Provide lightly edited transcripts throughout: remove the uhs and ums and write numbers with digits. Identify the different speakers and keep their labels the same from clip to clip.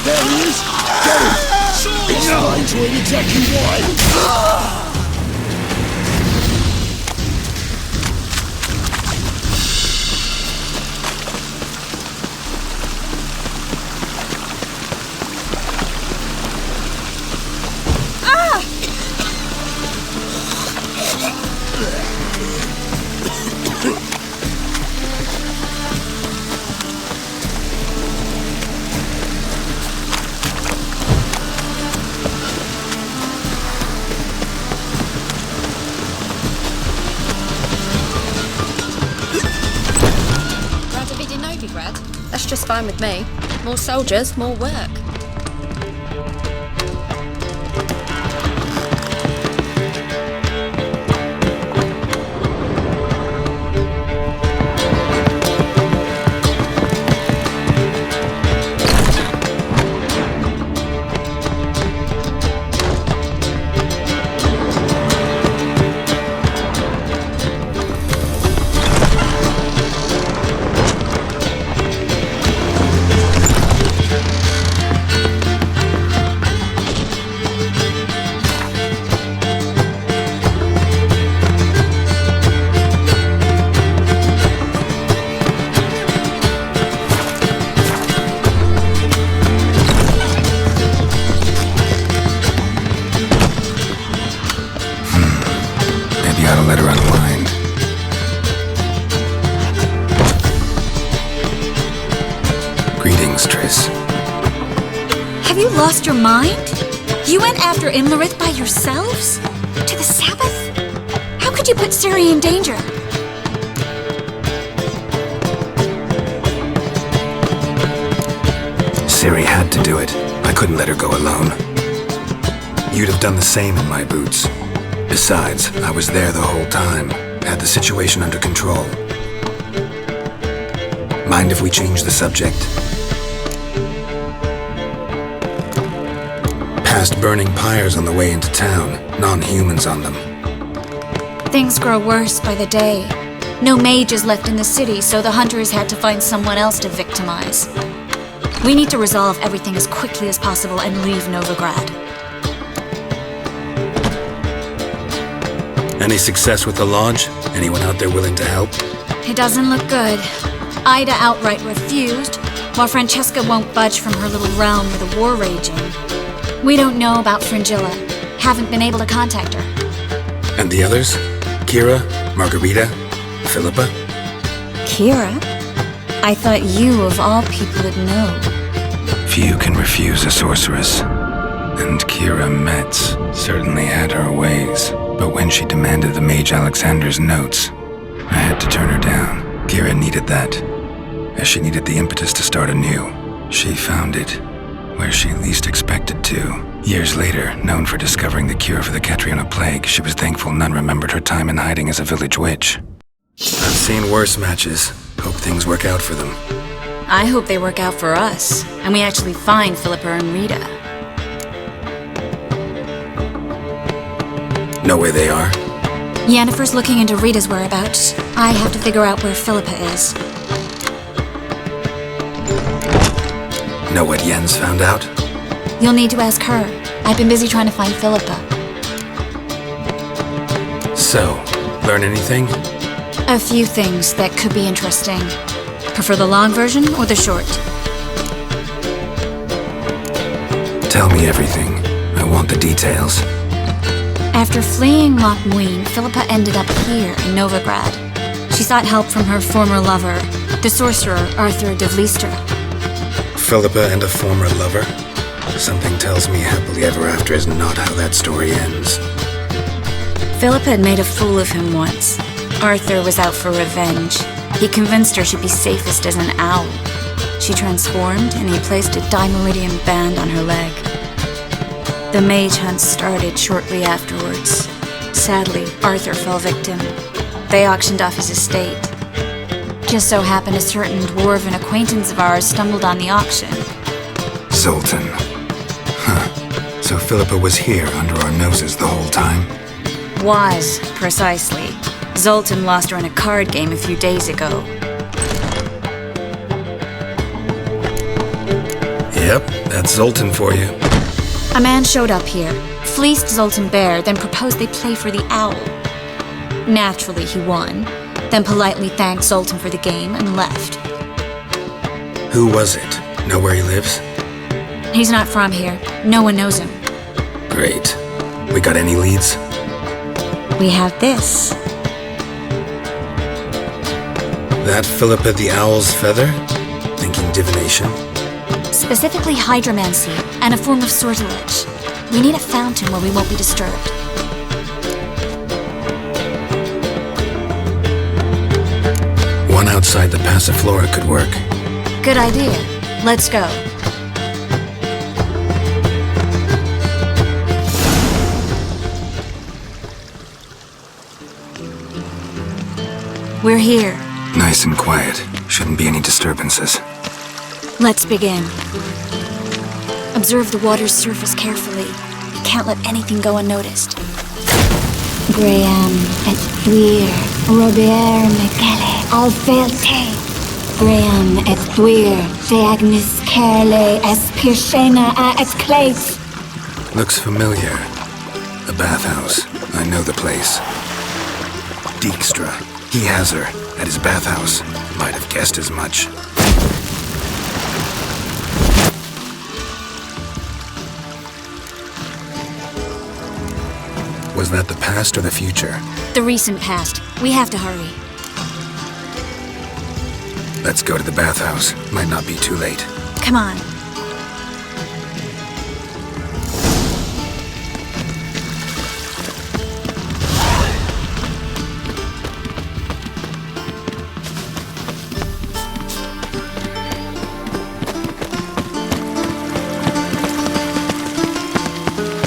Speaker 1: There he is! Get him! Explain to him exactly why!
Speaker 2: That's just fine with me. More soldiers, more work.
Speaker 3: Let her unwind. Greetings, Triss.
Speaker 4: Have you lost your mind? You went after Imlerith by yourselves? To the Sabbath? How could you put Ciri in danger?
Speaker 3: Ciri had to do it. I couldn't let her go alone. You'd have done the same in my boots. Besides, I was there the whole time, had the situation under control. Mind if we change the subject? Past burning pyres on the way into town, non-humans on them.
Speaker 4: Things grow worse by the day. No mages left in the city, so the hunters had to find someone else to victimize. We need to resolve everything as quickly as possible and leave Novigrad.
Speaker 3: Any success with the launch? Anyone out there willing to help?
Speaker 4: It doesn't look good. Ida outright refused, while Francesca won't budge from her little realm with a war raging. We don't know about Fringilla. Haven't been able to contact her.
Speaker 3: And the others? Kira? Margarita? Philippa?
Speaker 4: Kira? I thought you, of all people, would know.
Speaker 3: Few can refuse a sorceress. And Kira Metz certainly had her ways. But when she demanded the Mage Alexander's notes, I had to turn her down. Kira needed that, as she needed the impetus to start anew. She found it where she least expected to. Years later, known for discovering the cure for the Catriona plague, she was thankful none remembered her time in hiding as a village witch. I've seen worse matches. Hope things work out for them.
Speaker 4: I hope they work out for us, and we actually find Philippa and Rita.
Speaker 3: Know where they are?
Speaker 4: Yennefer's looking into Rita's whereabouts. I have to figure out where Philippa is.
Speaker 3: Know what Yen's found out?
Speaker 4: You'll need to ask her. I've been busy trying to find Philippa.
Speaker 3: So, learn anything?
Speaker 4: A few things that could be interesting. Prefer the long version or the short?
Speaker 3: Tell me everything. I want the details.
Speaker 4: After fleeing Loch Muin, Philippa ended up here in Novigrad. She sought help from her former lover, the sorcerer Arthur de Vliestra.
Speaker 3: Philippa and a former lover? Something tells me happily ever after is not how that story ends.
Speaker 4: Philippa had made a fool of him once. Arthur was out for revenge. He convinced her she'd be safest as an owl. She transformed, and he placed a Dimeridian band on her leg. The mage hunt started shortly afterwards. Sadly, Arthur fell victim. They auctioned off his estate. Just so happened a certain dwarven acquaintance of ours stumbled on the auction.
Speaker 3: Zoltan. Huh. So Philippa was here under our noses the whole time?
Speaker 4: Was, precisely. Zoltan lost her in a card game a few days ago.
Speaker 3: Yep, That's Zoltan for you.
Speaker 4: A man showed up here, fleeced Zoltan bare, then proposed they play for the owl. Naturally, he won, then politely thanked Zoltan for the game and left.
Speaker 3: Who was it? Know where he lives?
Speaker 4: He's not from here. No one knows him.
Speaker 3: Great. We got any leads?
Speaker 4: We have this.
Speaker 3: That Philippa the Owl's feather? Thinking divination?
Speaker 4: Specifically hydromancy, and a form of sortilege. We need a fountain where we won't be disturbed.
Speaker 3: One outside the Passiflora could work.
Speaker 4: Good idea. Let's go. We're here.
Speaker 3: Nice and quiet. Shouldn't be any disturbances.
Speaker 4: Let's begin. Observe the water's surface carefully. We can't let anything go unnoticed. Graham et thuir, Robert Mekele, Alfelte. Graham et thuir, Deagnis Kerle, Espirshena a et Clate.
Speaker 3: Looks familiar. A bathhouse. I know the place. Dijkstra. He has her. At his bathhouse. Might have guessed as much. Was that the past or the future?
Speaker 4: The recent past. We have to hurry.
Speaker 3: Let's go to the bathhouse. Might not be too late.
Speaker 4: Come on.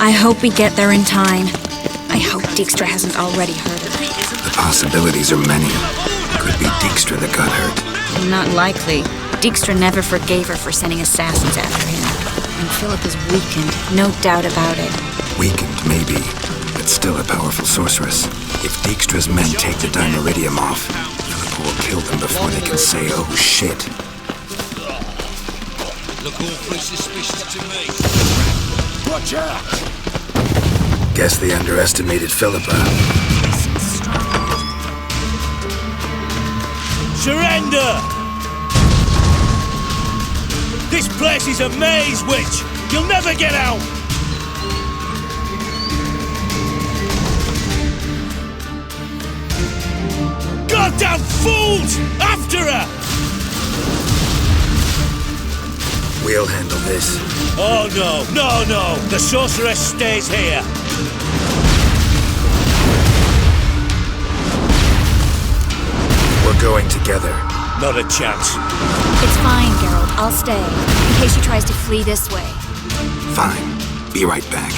Speaker 4: I hope we get there in time. I hope Dijkstra hasn't already heard of it.
Speaker 3: The possibilities are many. Could be Dijkstra that got hurt.
Speaker 4: Not likely. Dijkstra never forgave her for sending assassins after him. And Philip is weakened, no doubt about it.
Speaker 3: Weakened, maybe, but still a powerful sorceress. If Dijkstra's men take the Dimeridium off, Philip will kill them before they can say, oh shit.
Speaker 1: Look awfully suspicious to me. Watch out!
Speaker 3: Guess they underestimated Philippa.
Speaker 1: Surrender! This place is a maze, witch! You'll never get out! Goddamn fools! After her!
Speaker 3: We'll handle this.
Speaker 1: Oh no, no, no! The sorceress stays here!
Speaker 3: We're going together.
Speaker 1: Not a chance.
Speaker 4: It's fine, Geralt. I'll stay, in case she tries to flee this way.
Speaker 3: Fine. Be right back.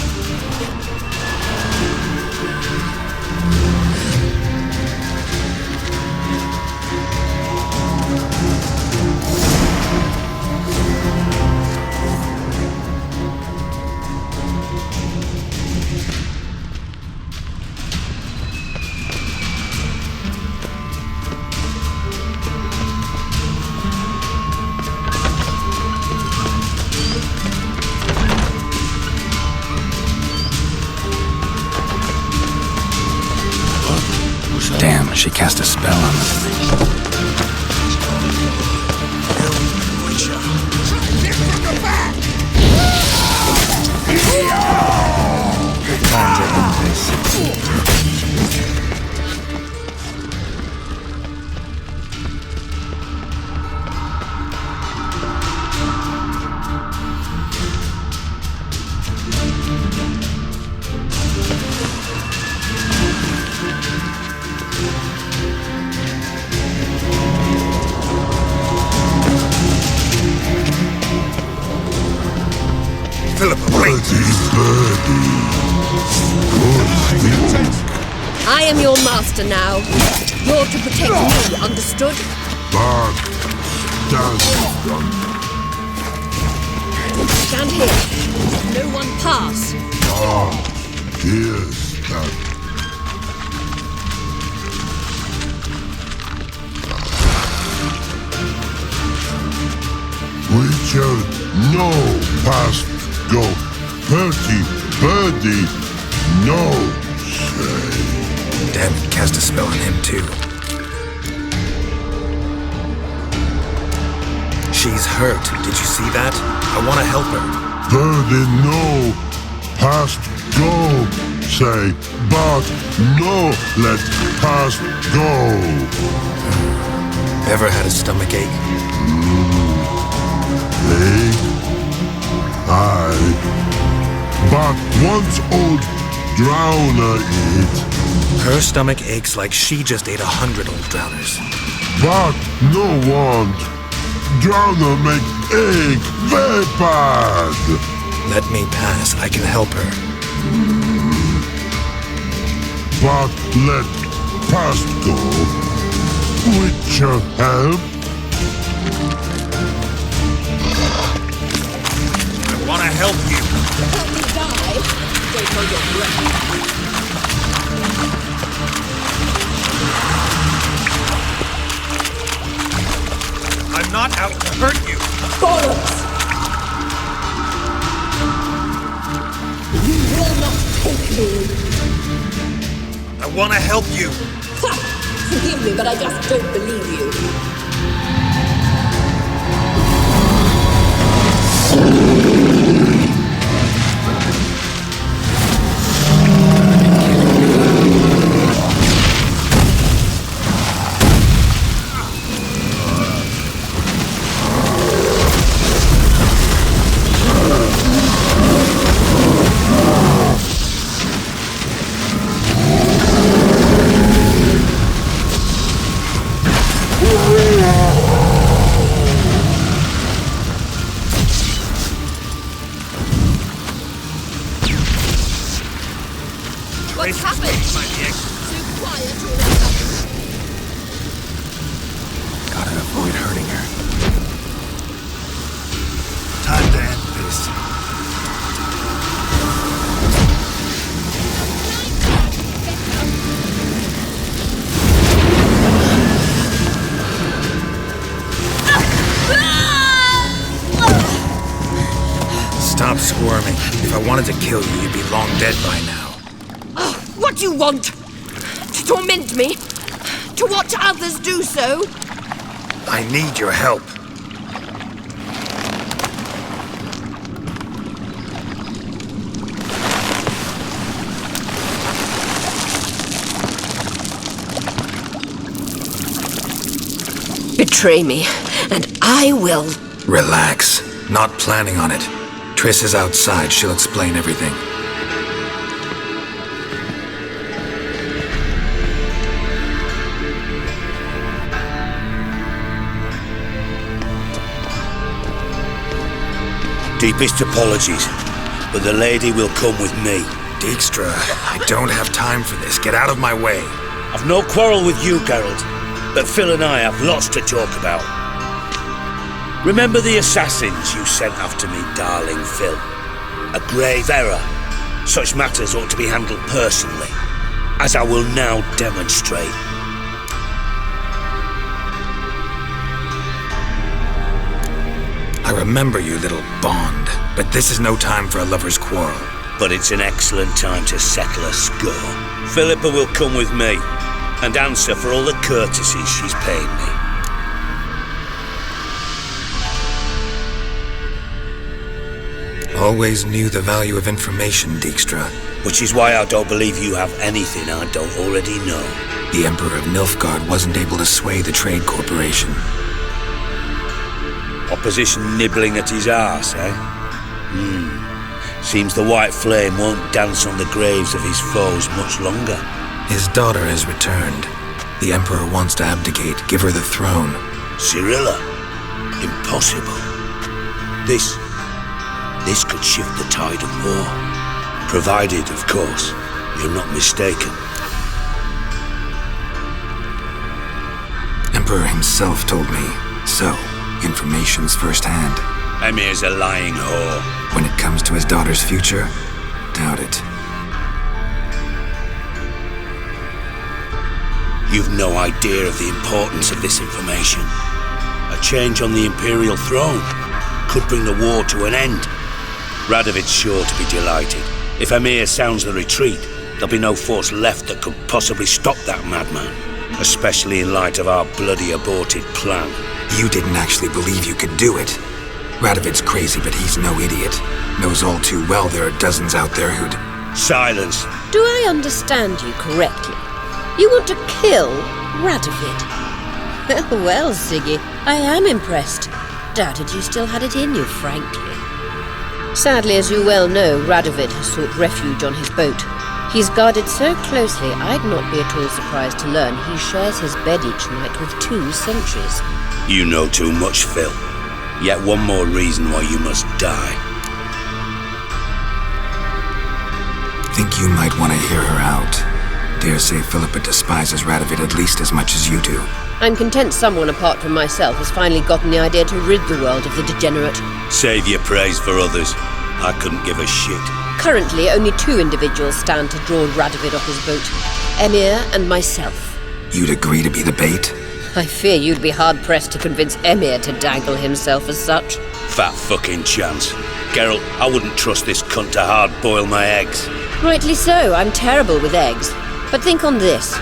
Speaker 3: Damn, she cast a spell on them. Time to end this.
Speaker 2: I am your master now. You're to protect me, understood?
Speaker 5: Back.
Speaker 2: Stand here. No one pass.
Speaker 5: Yes, that.
Speaker 1: Witcher, no past go. Hurty, birdie, no say.
Speaker 3: Damn it, cast a spell on him too. She's hurt. Did you see that? I want to help her.
Speaker 1: Birdie, no past go. Say, but no let past go.
Speaker 3: Ever had a stomach ache?
Speaker 1: Aye. But once old drowner eat.
Speaker 3: Her stomach aches like she just ate 100 old drowners.
Speaker 1: But no want. Drowner make ache very bad.
Speaker 3: Let me pass. I can help her.
Speaker 1: But let past go. Witcher help.
Speaker 3: I want to help you.
Speaker 2: Help me die. Don't hold your breath.
Speaker 3: I'm not out to hurt you.
Speaker 2: Bollocks! You will not take me.
Speaker 3: I want to help you.
Speaker 2: Ha! Forgive me, but I just don't believe you. What's happened? Too quiet all of a sudden.
Speaker 3: Gotta avoid hurting her. Time to end this. Stop squirming. If I wanted to kill you, you'd be long dead by now.
Speaker 2: What do you want? To torment me? To watch others do so?
Speaker 3: I need your help.
Speaker 2: Betray me, and I will.
Speaker 3: Relax. Not planning on it. Triss is outside. She'll explain everything.
Speaker 5: Deepest apologies, but the lady will come with me.
Speaker 3: Dijkstra, I don't have time for this. Get out of my way.
Speaker 5: I've no quarrel with you, Geralt, but Phil and I have lots to talk about. Remember the assassins you sent after me, darling Phil? A grave error. Such matters ought to be handled personally, as I will now demonstrate.
Speaker 3: I remember you, little Bond, but this is no time for a lover's quarrel.
Speaker 5: But it's an excellent time to settle a score. Philippa will come with me and answer for all the courtesies she's paid me.
Speaker 3: Always knew the value of information, Dijkstra.
Speaker 5: Which is why I don't believe you have anything I don't already know.
Speaker 3: The Emperor of Nilfgaard wasn't able to sway the Trade Corporation.
Speaker 5: Opposition nibbling at his arse, eh? Seems the white flame won't dance on the graves of his foes much longer.
Speaker 3: His daughter has returned. The Emperor wants to abdicate, give her the throne.
Speaker 5: Cyrilla? Impossible. This could shift the tide of war. Provided, of course, you're not mistaken.
Speaker 3: Emperor himself told me, so information's firsthand.
Speaker 5: Emir's a lying whore.
Speaker 3: When it comes to his daughter's future, doubt it.
Speaker 5: You've no idea of the importance of this information. A change on the Imperial throne. could bring the war to an end. Radovid's sure to be delighted. If Emir sounds the retreat, there'll be no force left that could possibly stop that madman, especially in light of our bloody aborted plan.
Speaker 3: You didn't actually believe you could do it. Radovid's crazy, but he's no idiot. Knows all too well there are dozens out there who'd...
Speaker 5: Silence!
Speaker 2: Do I understand you correctly? You want to kill Radovid? Well, Siggy, I am impressed. Doubted you still had it in you, frankly. Sadly, as you well know, Radovid has sought refuge on his boat. He's guarded so closely, I'd not be at all surprised to learn he shares his bed each night with 2 sentries.
Speaker 5: You know too much, Phil. Yet one more reason why you must die.
Speaker 3: Think you might want to hear her out. Dare say Philippa despises Radovid at least as much as you do.
Speaker 2: I'm content someone apart from myself has finally gotten the idea to rid the world of the degenerate.
Speaker 5: Save your praise for others. I couldn't give a shit.
Speaker 2: Currently, only 2 individuals stand to draw Radovid off his boat. Emir and myself.
Speaker 3: You'd agree to be the bait?
Speaker 2: I fear you'd be hard-pressed to convince Emir to dangle himself as such.
Speaker 5: Fat fucking chance. Geralt, I wouldn't trust this cunt to hard-boil my eggs.
Speaker 2: Rightly so, I'm terrible with eggs. But think on this.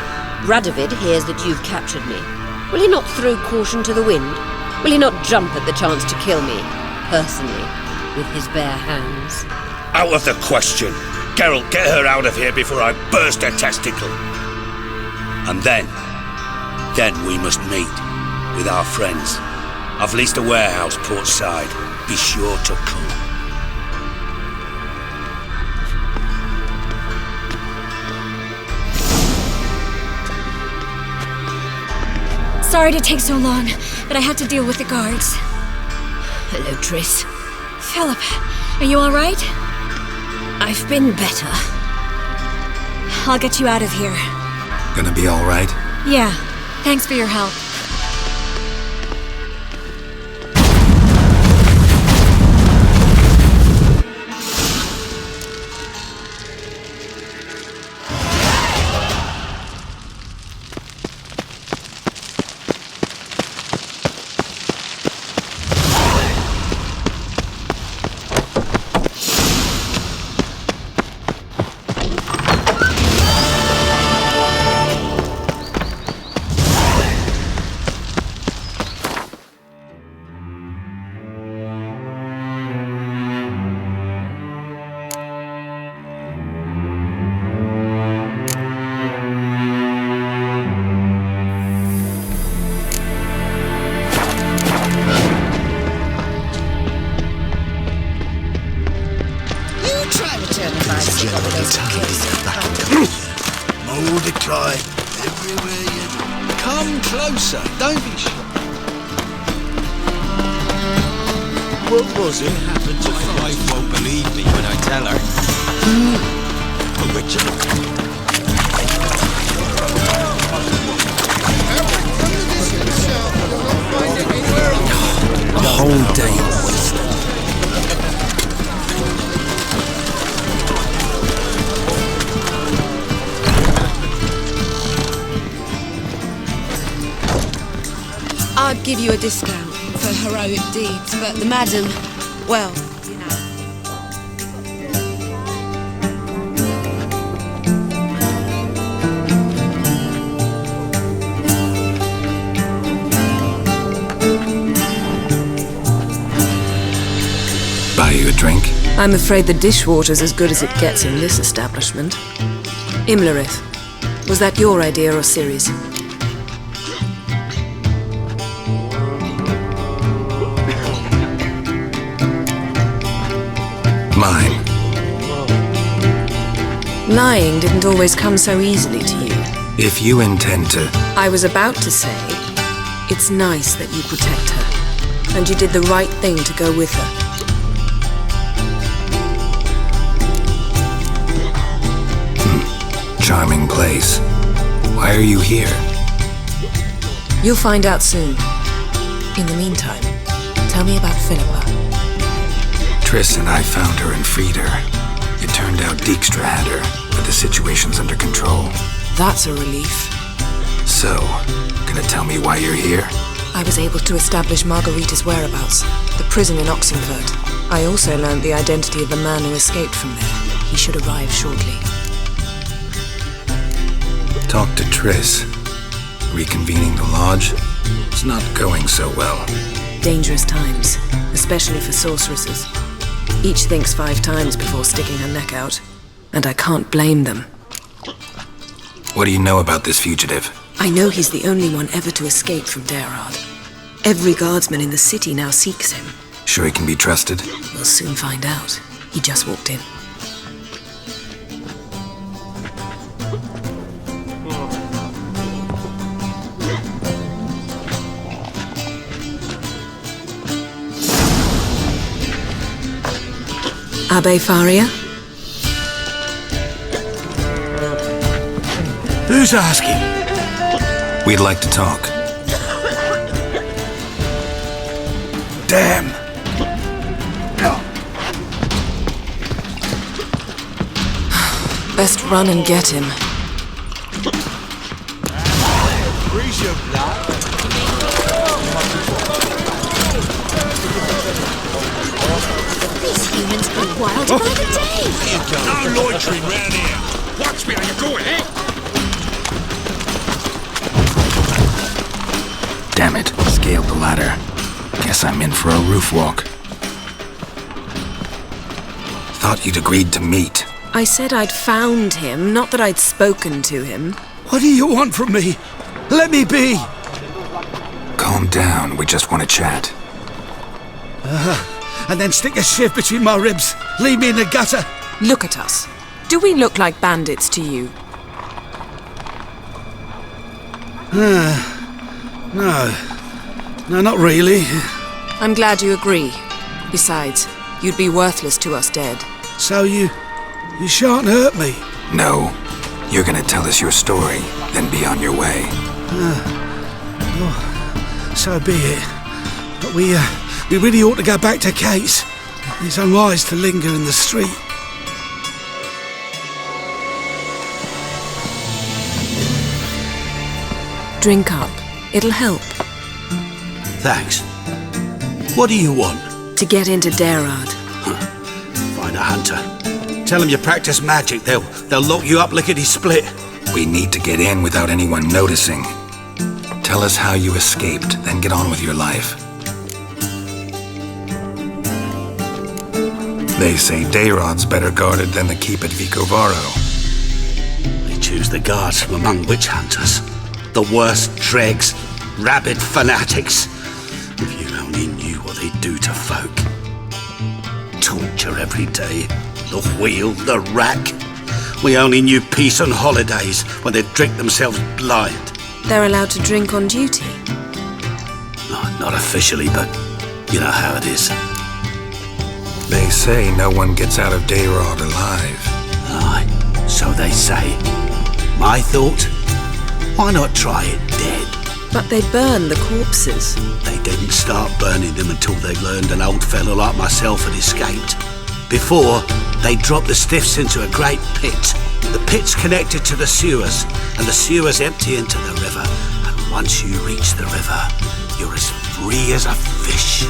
Speaker 2: Radovid hears that you've captured me. Will he not throw caution to the wind? Will he not jump at the chance to kill me, personally, with his bare hands?
Speaker 5: Out of the question. Geralt, get her out of here before I burst her testicle. And then we must meet with our friends. I've leased a warehouse port side. Be sure to come.
Speaker 4: Sorry to take so long, but I had to deal with the guards.
Speaker 2: Hello, Triss.
Speaker 4: Philip, are you all right?
Speaker 2: I've been better.
Speaker 4: I'll get you out of here.
Speaker 3: Gonna be all right?
Speaker 4: Yeah, thanks for your help.
Speaker 1: Mordecai, everywhere you come closer, don't be shy. What was it happened to
Speaker 6: My wife won't believe me when I tell her.
Speaker 1: Original.
Speaker 6: A whole day wasted.
Speaker 7: I'd give you a discount for heroic deeds, but the madam, well, you know.
Speaker 3: Buy you a drink?
Speaker 7: I'm afraid the dishwater's as good as it gets in this establishment. Imlerith, was that your idea or Ciri's?
Speaker 3: Mine.
Speaker 7: Lying didn't always come so easily to you.
Speaker 3: If you intend to...
Speaker 7: I was about to say, it's nice that you protect her, and you did the right thing to go with her.
Speaker 3: Charming place. Why are you here?
Speaker 7: You'll find out soon. In the meantime, tell me about Philippa.
Speaker 3: Triss and I found her and freed her. It turned out Dijkstra had her, but the situation's under control.
Speaker 7: That's a relief.
Speaker 3: So, gonna tell me why you're here?
Speaker 7: I was able to establish Margarita's whereabouts, the prison in Oxenfurt. I also learned the identity of the man who escaped from there. He should arrive shortly.
Speaker 3: Talk to Triss. Reconvening the lodge? It's not going so well.
Speaker 7: Dangerous times, especially for sorceresses. Each thinks 5 times before sticking her neck out, and I can't blame them.
Speaker 3: What do you know about this fugitive?
Speaker 7: I know he's the only one ever to escape from Geralt. Every guardsman in the city now seeks him.
Speaker 3: Sure he can be trusted?
Speaker 7: We'll soon find out. He just walked in. Abbe Faria?
Speaker 5: Who's asking?
Speaker 3: We'd like to talk.
Speaker 5: Damn!
Speaker 7: Best run and get him.
Speaker 2: These humans go wild by the day.
Speaker 1: No loitering round here. Watch me how you go, eh?
Speaker 3: Damn it, scaled the ladder. Guess I'm in for a roof walk. Thought you'd agreed to meet.
Speaker 7: I said I'd found him, not that I'd spoken to him.
Speaker 5: What do you want from me? Let me be!
Speaker 3: Calm down, we just want to chat.
Speaker 5: And then stick a shiv between my ribs. Leave me in the gutter.
Speaker 7: Look at us. Do we look like bandits to you?
Speaker 5: No, not really.
Speaker 7: I'm glad you agree. Besides, you'd be worthless to us dead.
Speaker 5: So you shan't hurt me.
Speaker 3: No, you're gonna tell us your story, then be on your way.
Speaker 5: So be it. But we really ought to go back to Kate's. It's unwise to linger in the street.
Speaker 7: Drink up. It'll help.
Speaker 5: Thanks. What do you want?
Speaker 7: To get into Gerard.
Speaker 5: Find a hunter. Tell them you practice magic. They'll lock you up lickety-split.
Speaker 3: We need to get in without anyone noticing. Tell us how you escaped, then get on with your life. They say Dayrod's better guarded than the keep at Vicovaro.
Speaker 5: They choose the guards from among witch hunters. The worst dregs, rabid fanatics. If you only knew what they do to folk. Torture every day. The wheel, the rack. We only knew peace and holidays when they'd drink themselves blind.
Speaker 7: They're allowed to drink on duty.
Speaker 5: No, not officially, but you know how it is.
Speaker 3: They say no one gets out of Dayrod alive.
Speaker 5: Aye, so they say. My thought? Why not try it dead?
Speaker 7: But they burn the corpses.
Speaker 5: They didn't start burning them until they learned an old fellow like myself had escaped. Before, they dropped the stiffs into a great pit. The pit's connected to the sewers, and the sewers empty into the river. And once you reach the river, you're as free as a fish.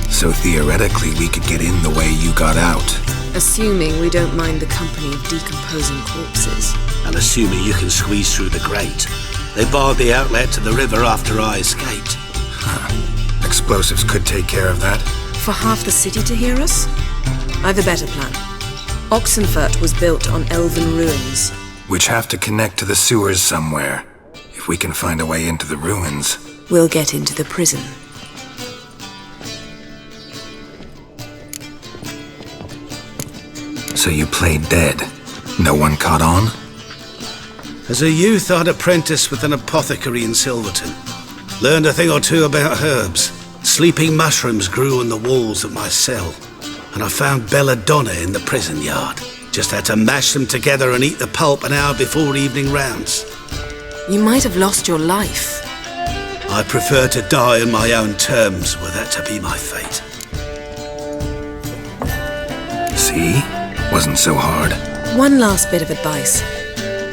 Speaker 3: So theoretically, we could get in the way you got out.
Speaker 7: Assuming we don't mind the company of decomposing corpses.
Speaker 5: And assuming you can squeeze through the grate. They barred the outlet to the river after I escaped.
Speaker 3: Explosives could take care of that.
Speaker 7: For half the city to hear us? I've a better plan. Oxenfurt was built on elven ruins.
Speaker 3: Which have to connect to the sewers somewhere. If we can find a way into the ruins.
Speaker 7: We'll get into the prison.
Speaker 3: So you played dead. No one caught on?
Speaker 5: As a youth, I'd apprenticed with an apothecary in Silverton. Learned a thing or two about herbs. Sleeping mushrooms grew on the walls of my cell. And I found belladonna in the prison yard. Just had to mash them together and eat the pulp an hour before evening rounds.
Speaker 7: You might have lost your life.
Speaker 5: I prefer to die on my own terms, were that to be my fate.
Speaker 3: See? Wasn't so hard.
Speaker 7: One last bit of advice.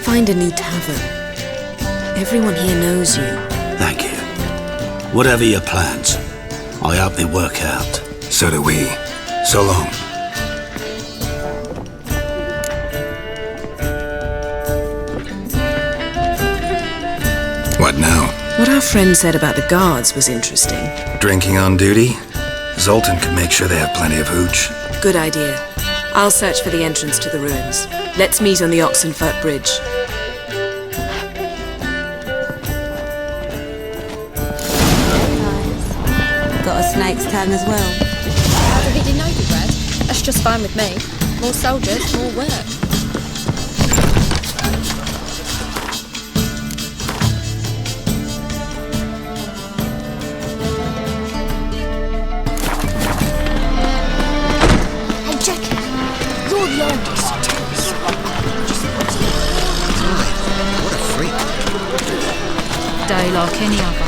Speaker 7: Find a new tavern. Everyone here knows you.
Speaker 5: Thank you. Whatever your plans, I hope they work out.
Speaker 3: So do we. So long. What now?
Speaker 7: What our friend said about the guards was interesting.
Speaker 3: Drinking on duty? Zoltan could make sure they have plenty of hooch.
Speaker 7: Good idea. I'll search for the entrance to the ruins. Let's meet on the Oxenfurt Bridge.
Speaker 8: Got a snake's tongue as well.
Speaker 9: How did he know you, Red? That's just fine with me. More soldiers, more work.
Speaker 1: Hey, Jackie, you're the oldest.
Speaker 6: What a freak.
Speaker 4: Die like any of us.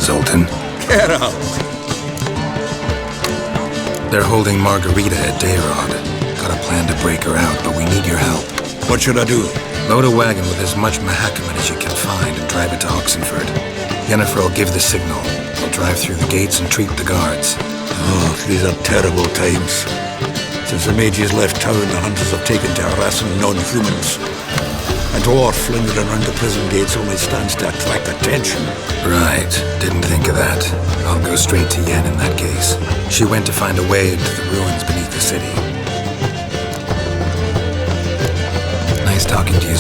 Speaker 3: Zoltan?
Speaker 6: Geralt!
Speaker 3: They're holding Margarita at Dayrod. Got a plan to break her out, but we need your help.
Speaker 1: What should I do?
Speaker 3: Load a wagon with as much Mahakaman as you can find and drive it to Oxenfurt. Yennefer will give the signal. We'll drive through the gates and treat the guards.
Speaker 1: Oh, these are terrible times. Since the mages left town, the hunters have taken to harassing non-humans. A dwarf lingering around the prison gates only stands to attract attention.
Speaker 3: Right. Didn't think of that. I'll go straight to Yen in that case. She went to find a way into the ruins beneath the city. Nice talking to you.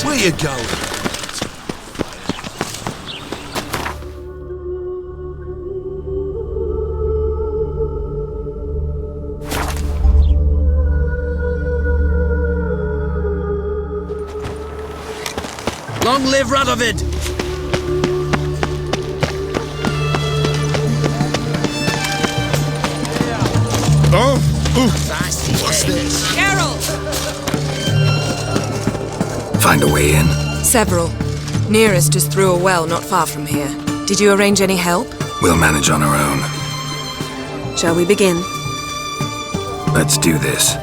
Speaker 1: Where you going?
Speaker 6: Long live Radovid!
Speaker 1: Oh? What's this?
Speaker 7: Geralt!
Speaker 3: Find a way in?
Speaker 7: Several. Nearest is through a well not far from here. Did you arrange any help?
Speaker 3: We'll manage on our own.
Speaker 7: Shall we begin?
Speaker 3: Let's do this.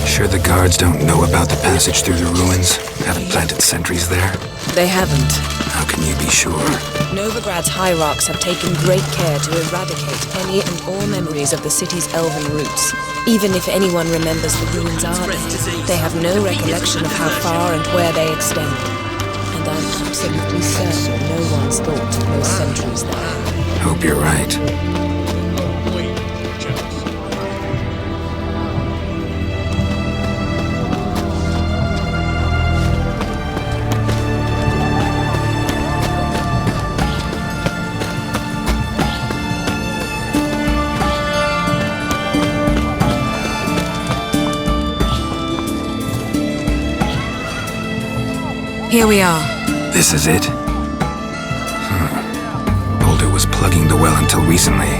Speaker 3: Sure the guards don't know about the passage through the ruins? Haven't planted sentries there?
Speaker 7: They haven't.
Speaker 3: How can you be sure?
Speaker 7: Novigrad's hierarchs have taken great care to eradicate any and all memories of the city's elven roots. Even if anyone remembers the ruins are there, they have no recollection of how far and where they extend. And I'm absolutely certain no one's thought of those sentries there.
Speaker 3: Hope you're right.
Speaker 7: Here we are.
Speaker 3: This is it? Boulder was plugging the well until recently.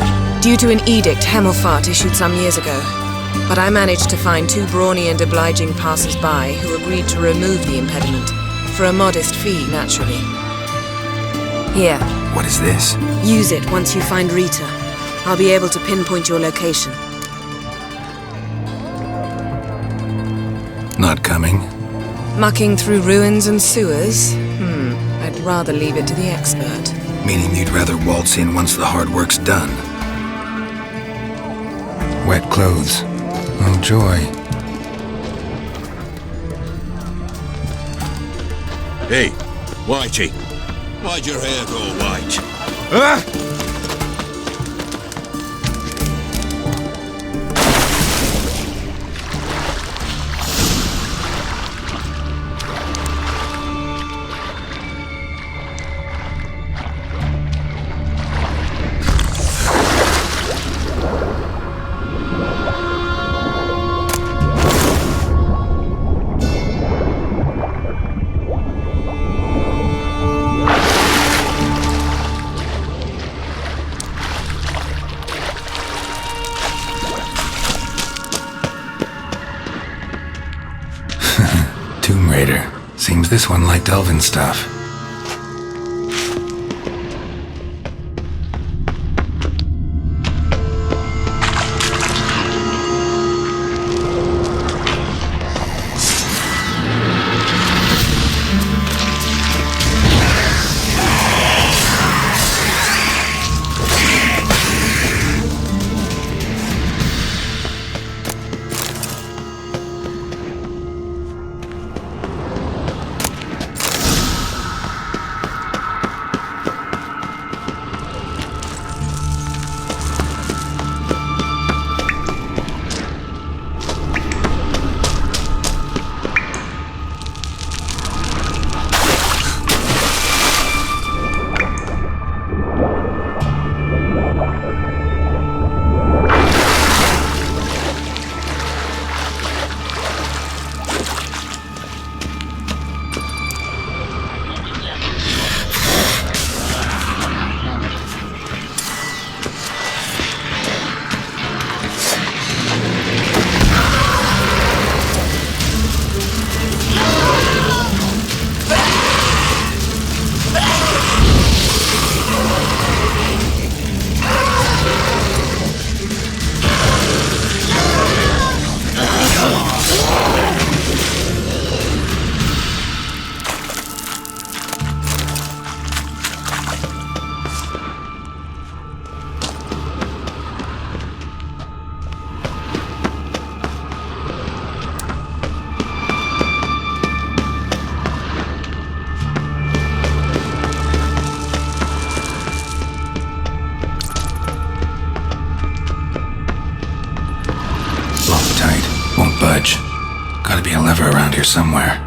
Speaker 7: Due to an edict Hemelfart issued some years ago. But I managed to find two brawny and obliging passers-by who agreed to remove the impediment. For a modest fee, naturally. Here,
Speaker 3: What is this?
Speaker 7: use it once you find Rita. I'll be able to pinpoint your location.
Speaker 3: Not coming?
Speaker 7: Mucking through ruins and sewers? I'd rather leave it to the expert.
Speaker 3: Meaning you'd rather waltz in once the hard work's done. Wet clothes. Oh, joy.
Speaker 1: Hey, Whitey. Why'd your hair go white?
Speaker 3: This one liked elven stuff. Budge. Gotta be a lever around here somewhere.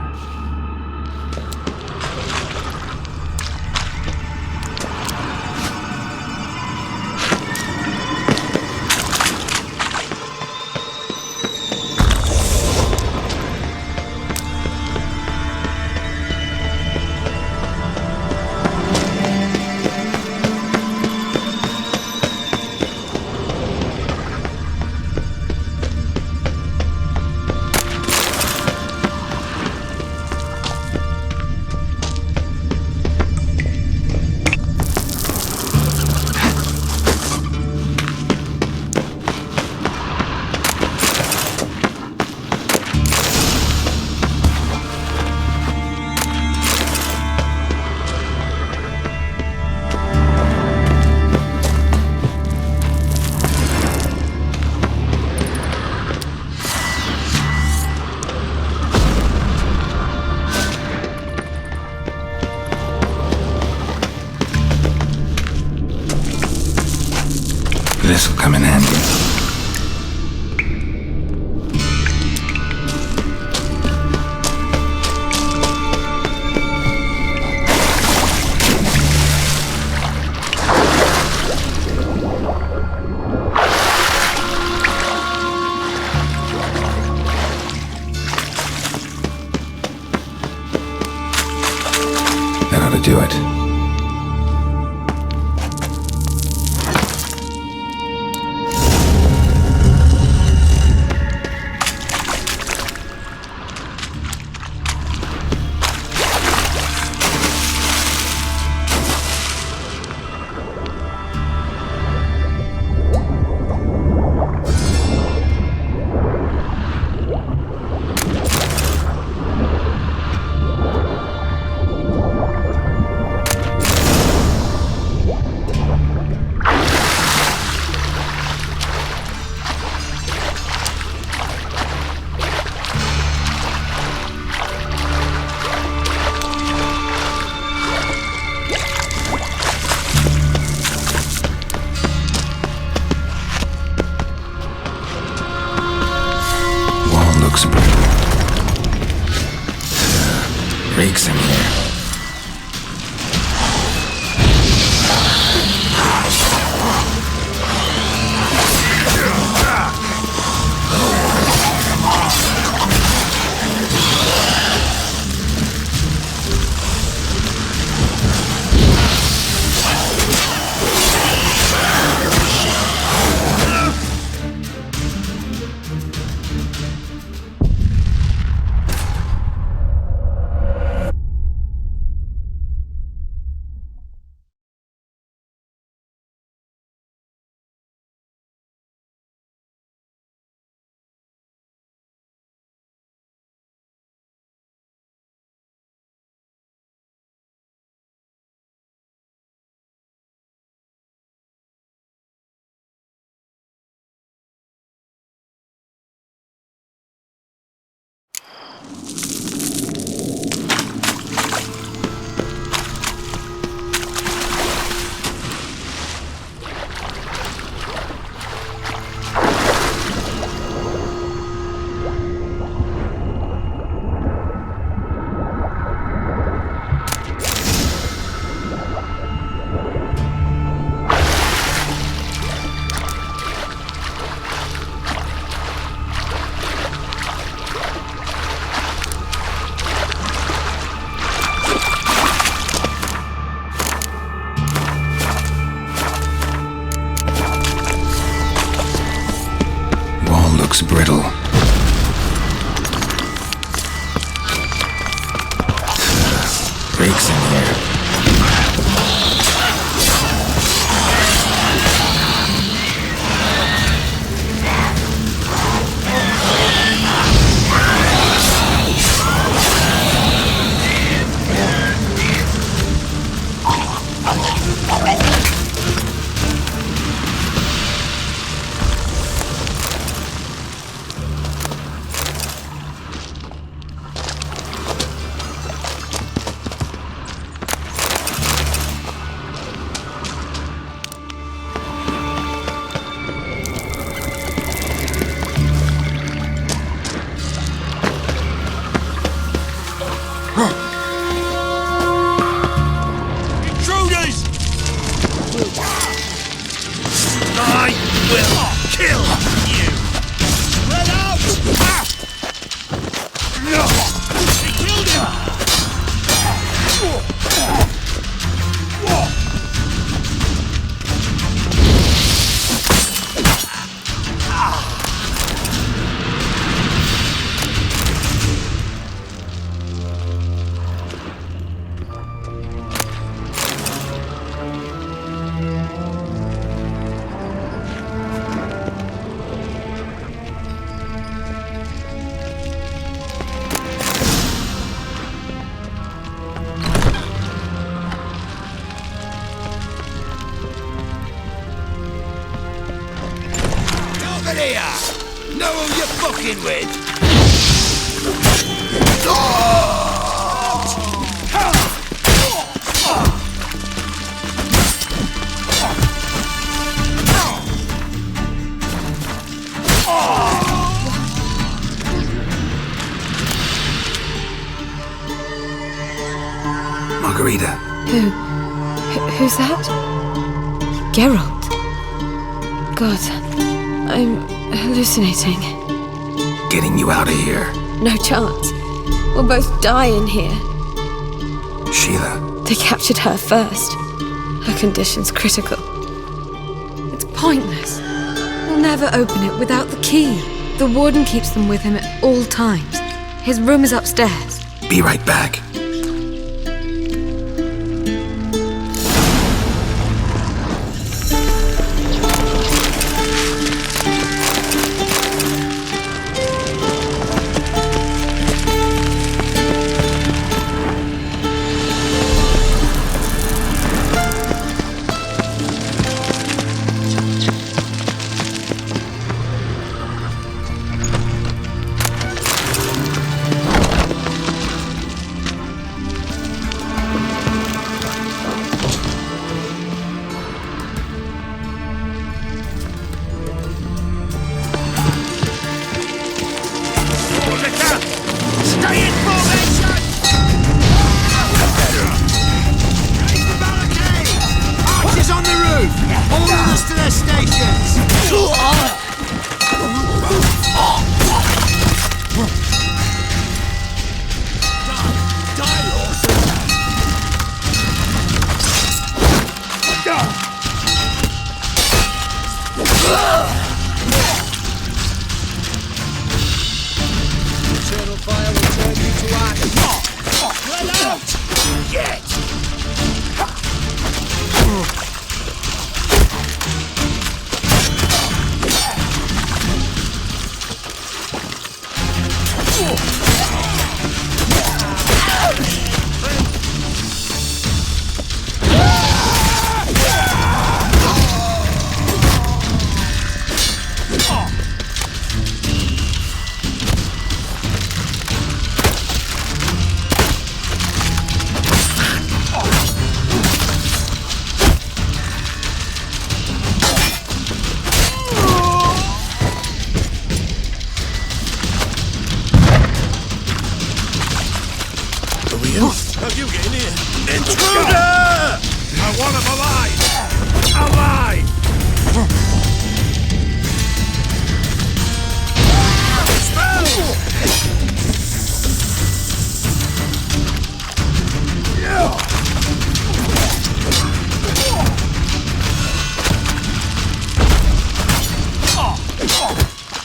Speaker 3: This'll come in handy. That ought to do it.
Speaker 6: Know who you're fucking with?
Speaker 3: Margarita.
Speaker 7: Who's that? Geralt. God, I'm hallucinating.
Speaker 3: Getting you out of here.
Speaker 7: No chance. We'll both die in here.
Speaker 3: Sheila.
Speaker 7: They captured her first. Her condition's critical. It's pointless. We'll never open it without the key. The warden keeps them with him at all times. His room is upstairs.
Speaker 3: Be right back.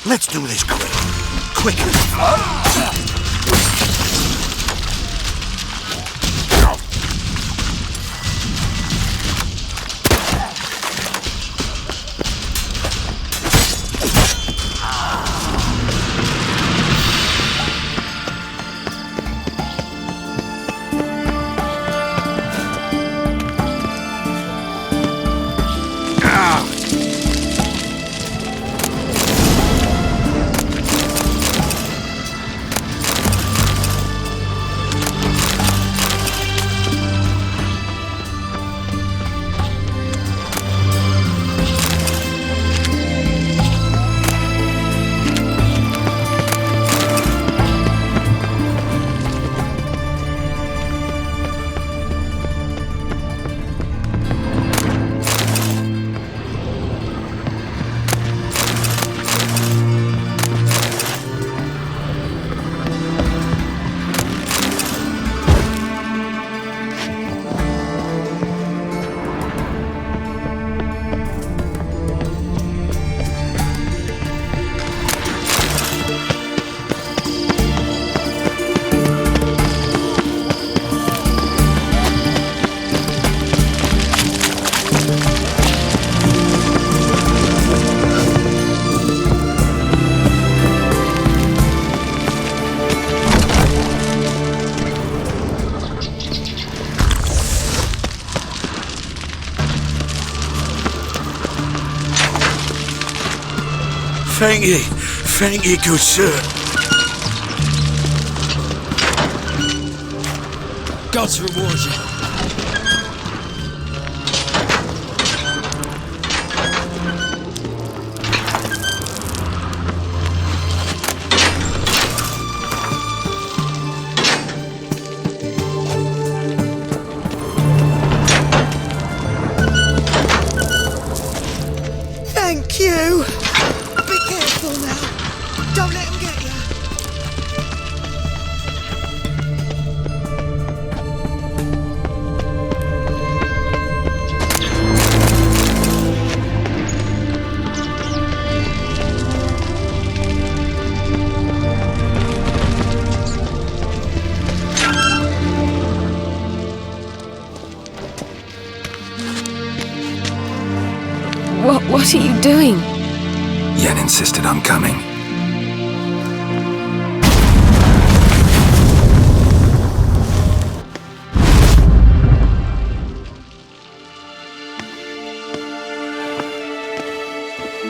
Speaker 6: Let's do this quick. Quicker.
Speaker 5: Thank you, good sir.
Speaker 6: God's reward you.
Speaker 10: Thank you. Be careful now. Don't let him get you.
Speaker 7: What are you doing?
Speaker 3: Yen insisted on coming.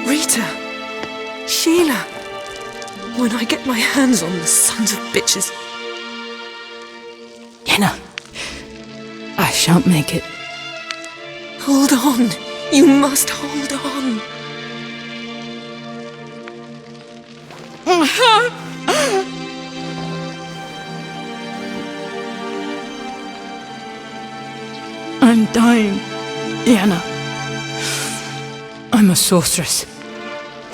Speaker 10: Rita. Sheila. When I get my hands on the sons of bitches.
Speaker 11: Yenna, I shan't make it.
Speaker 10: Hold on. You must hold on.
Speaker 11: I'm dying, Yenna. I'm a sorceress.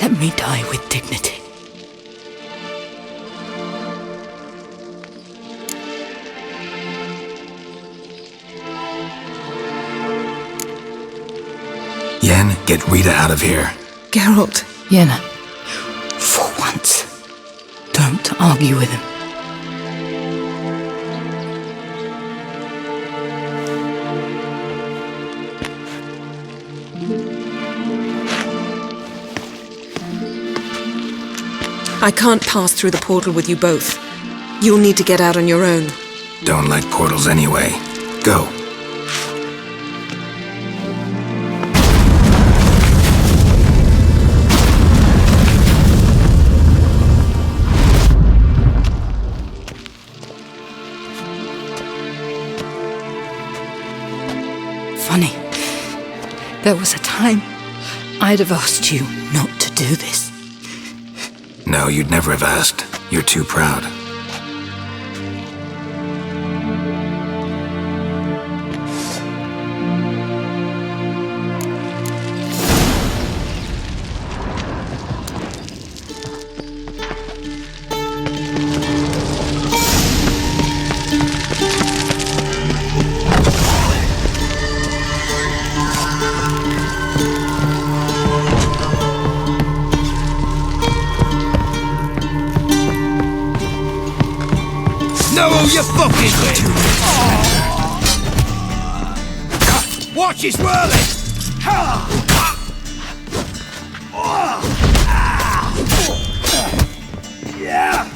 Speaker 11: Let me die with dignity.
Speaker 3: Yen, get Rita out of here.
Speaker 10: Geralt.
Speaker 11: Yenna, for once, don't argue with him.
Speaker 10: I can't pass through the portal with you both. You'll need to get out on your own.
Speaker 3: Don't like portals anyway. Go.
Speaker 11: Funny. There was a time I'd have asked you not to do this.
Speaker 3: No, you'd never have asked. You're too proud.
Speaker 6: Know who you're fucking with! Watch his whirling! Yeah!